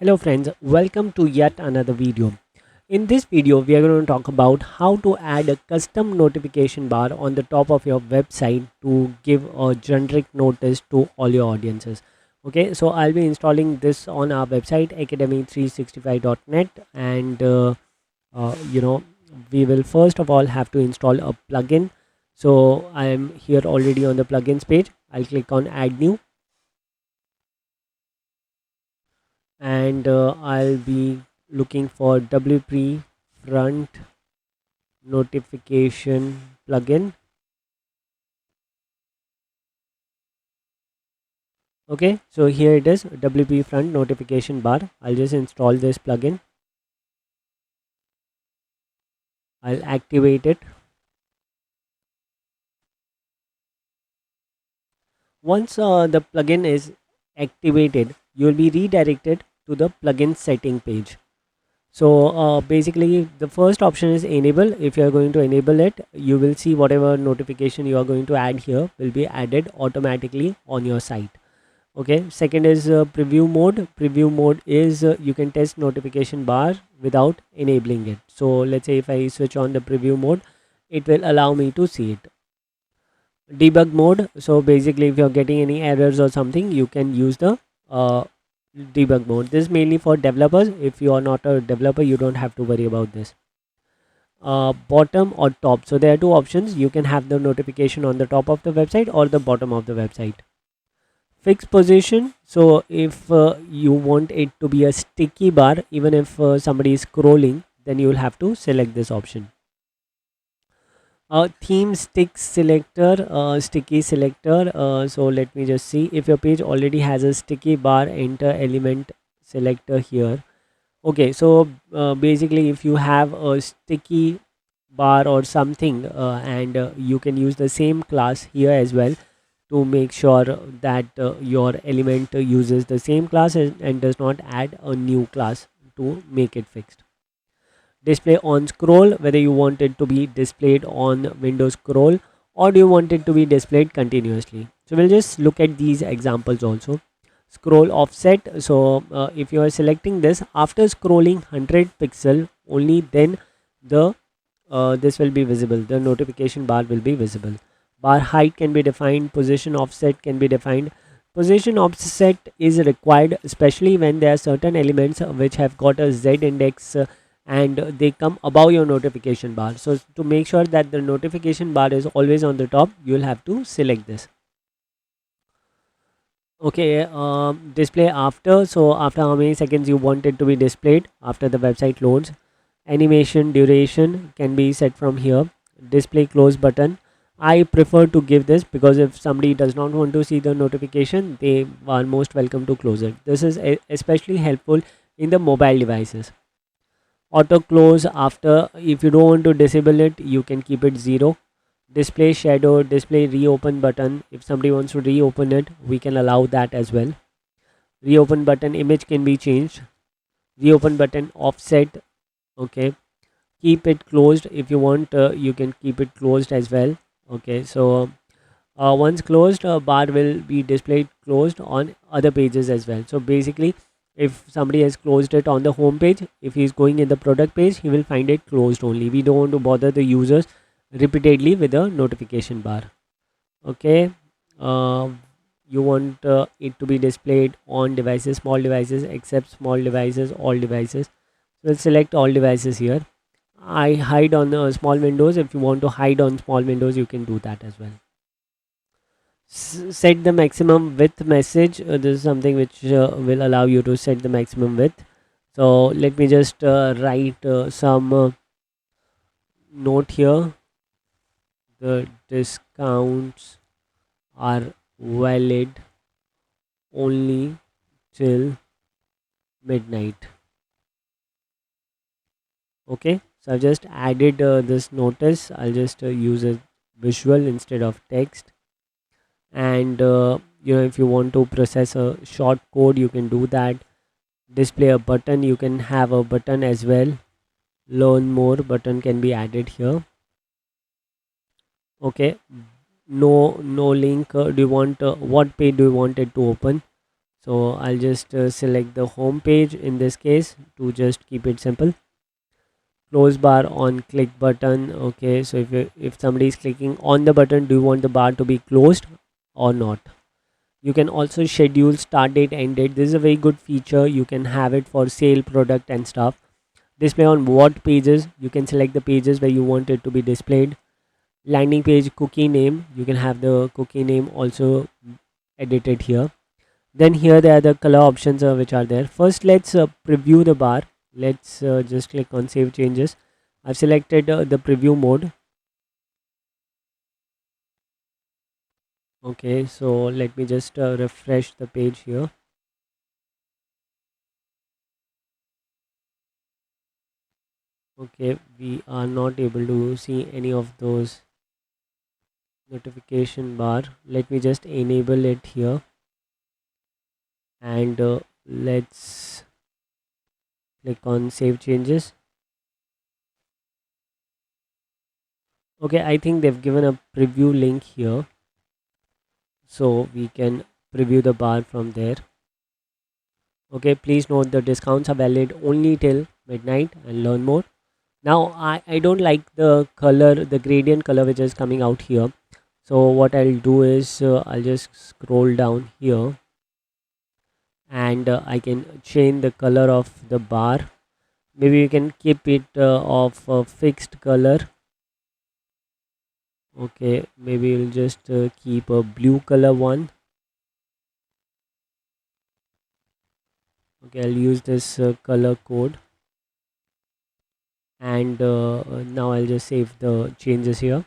Hello friends, welcome to yet another video. In this video, we are going to talk about how to add a custom notification bar on the top of your website to give a generic notice to all your audiences. Okay, so I'll be installing this on our website academy365.net and you know we will first of all have to install a plugin. So I am here already on the plugins page. I'll click on add new and I'll be looking for WP front notification plugin. Okay, so here it is, WP front notification bar. I'll just install this plugin. I'll activate it. Once the plugin is activated, you will be redirected to the plugin setting page. So basically the first option is enable. If you are going to enable it, you will see whatever notification you are going to add here will be added automatically on your site. Okay, second is preview mode. Preview mode is you can test notification bar without enabling it. So let's say if I switch on the preview mode, it will allow me to see it. Debug mode, so basically if you're getting any errors or something, you can use the debug mode. This is mainly for developers. If you are not a developer, you don't have to worry about this. Bottom or top, so there are two options. You can have the notification on the top of the website or the bottom of the website. Fixed position, so if you want it to be a sticky bar, even if somebody is scrolling, then you will have to select this option. Theme stick selector, sticky selector. So let me just see if your page already has a sticky bar, enter element selector here. Okay, so basically if you have a sticky bar or something and you can use the same class here as well to make sure that your element uses the same class and does not add a new class to make it fixed. Display on scroll, whether you want it to be displayed on Windows scroll or do you want it to be displayed continuously. So we'll just look at these examples also. Scroll offset, so if you are selecting this after scrolling 100 pixel only, then the this will be visible, the notification bar will be visible. Bar height can be defined, position offset can be defined. Position offset is required especially when there are certain elements which have got a Z index and they come above your notification bar. So to make sure that the notification bar is always on the top, you will have to select this. Okay, display after, so after how many seconds you want it to be displayed after the website loads. Animation duration can be set from here. Display close button, I prefer to give this because if somebody does not want to see the notification, they are most welcome to close it. This is especially helpful in the mobile devices. Auto close after, if you don't want to disable it, you can keep it 0. Display shadow, display reopen button, if somebody wants to reopen it, we can allow that as well. Reopen button image can be changed. Reopen button offset, okay. Keep it closed, if you want you can keep it closed as well. Okay, so once closed, bar will be displayed closed on other pages as well. So basically if somebody has closed it on the home page, if he's going in the product page, he will find it closed only. We don't want to bother the users repeatedly with a notification bar. Okay, uh, you want it to be displayed on devices, small devices, except small devices, all devices. We'll select all devices here. I hide on small windows. If you want to hide on small windows, you can do that as well. Set the maximum width message. This is something which will allow you to set the maximum width. So let me just write some note here. The discounts are valid only till midnight. Okay, so I've just added this notice. I'll just use a visual instead of text. And if you want to process a short code, you can do that. Display a button, you can have a button as well. Learn more button can be added here. Okay, no link. Do you want what page do you want it to open? So I'll just select the home page in this case to just keep it simple. Close bar on click button. Okay, so if somebody is clicking on the button, do you want the bar to be closed or not? You can also schedule start date, end date. This is a very good feature. You can have it for sale, product and stuff. Display on what pages. You can select the pages where you want it to be displayed. Landing page cookie name. You can have the cookie name also edited here. Then here there are the color options which are there. First let's preview the bar. Let's just click on save changes. I've selected the preview mode. Okay, so let me just refresh the page here. Okay, we are not able to see any of those notification bar. Let me just enable it here, and let's click on save changes. Okay, I think they've given a preview link here, so we can preview the bar from there. Okay, please note the discounts are valid only till midnight, and learn more. Now I don't like the color, the gradient color which is coming out here. So what I'll do is I'll just scroll down here, and I can change the color of the bar. Maybe you can keep it of a fixed color. Okay, maybe we'll just keep a blue color one. Okay, I'll use this color code, and now I'll just save the changes here.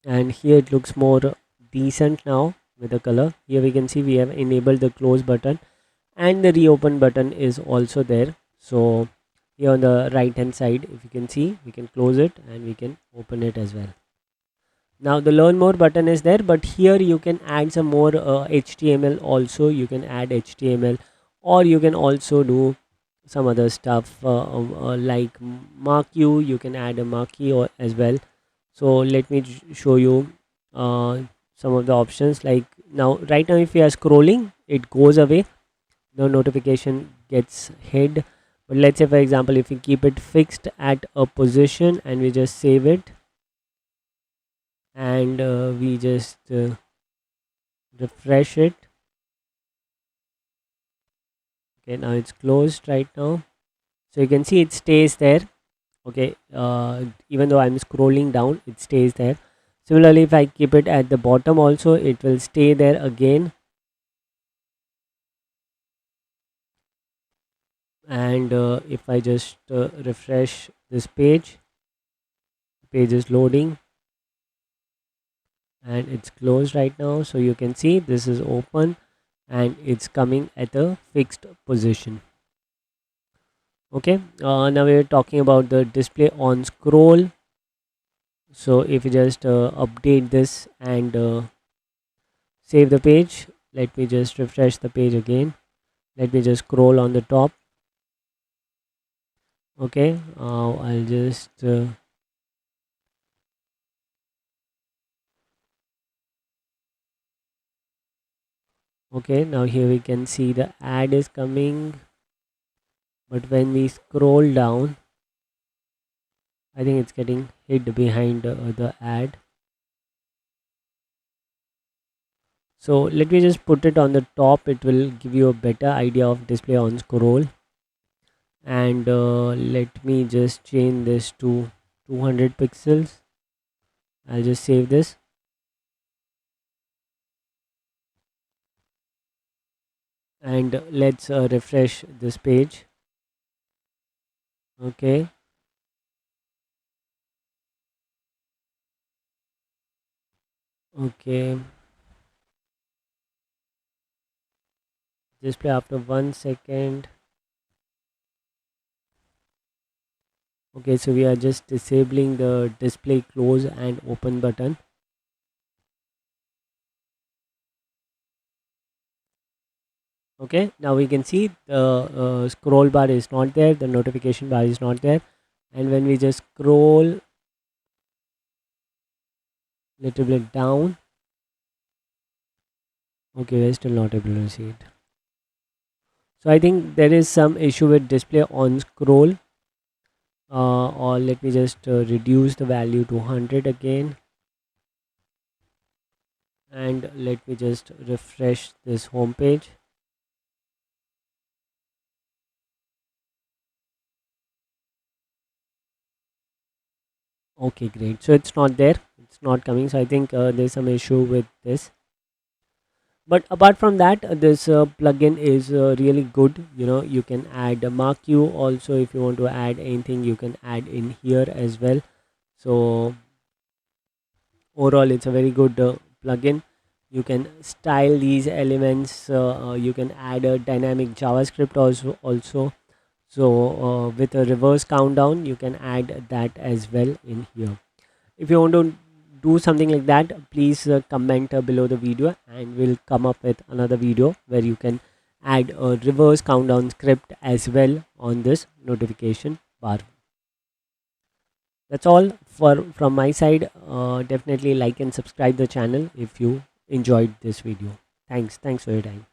And here it looks more decent now with the color. Here we can see we have enabled the close button, and the reopen button is also there. So here on the right hand side, if you can see, we can close it and we can open it as well. Now the learn more button is there, but here you can add some more HTML also. You can add HTML, or you can also do some other stuff like mark you can add a marquee or as well. So let me show you some of the options. Like now, right now if we are scrolling, it goes away, the notification gets hid. But let's say for example, if we keep it fixed at a position and we just save it, and we just refresh it. Okay, now it's closed right now, so you can see it stays there. Okay, even though I'm scrolling down, it stays there. Similarly, if I keep it at the bottom also, it will stay there again. And if I just refresh this page, the page is loading and it's closed right now. So you can see this is open and it's coming at a fixed position. Okay, now we're talking about the display on scroll. So if you just update this and save the page, let me just refresh the page again. Let me just scroll on the top. Okay, I'll just okay, now here we can see the ad is coming, but when we scroll down, I think it's getting hid behind the ad. So let me just put it on the top. It will give you a better idea of display on scroll. And let me just change this to 200 pixels. I'll just save this. And let's refresh this page. Okay, okay, display after 1 second. Okay, so we are just disabling the display close and open button. Okay, now we can see the scroll bar is not there, the notification bar is not there, and when we just scroll, little bit down. Okay, we're still not able to see it. So I think there is some issue with display on scroll, or let me just reduce the value to 100 again, and let me just refresh this home page. Okay, great. So it's not there, it's not coming. So I think there's some issue with this. But apart from that, this plugin is really good. You can add a mark you also. If you want to add anything, you can add in here as well. So overall, it's a very good plugin. You can style these elements. You can add a dynamic JavaScript also. So with a reverse countdown, you can add that as well in here. If you want to do something like that, please comment below the video, and we'll come up with another video where you can add a reverse countdown script as well on this notification bar. That's all for from my side. Definitely like and subscribe the channel if you enjoyed this video. Thanks for your time.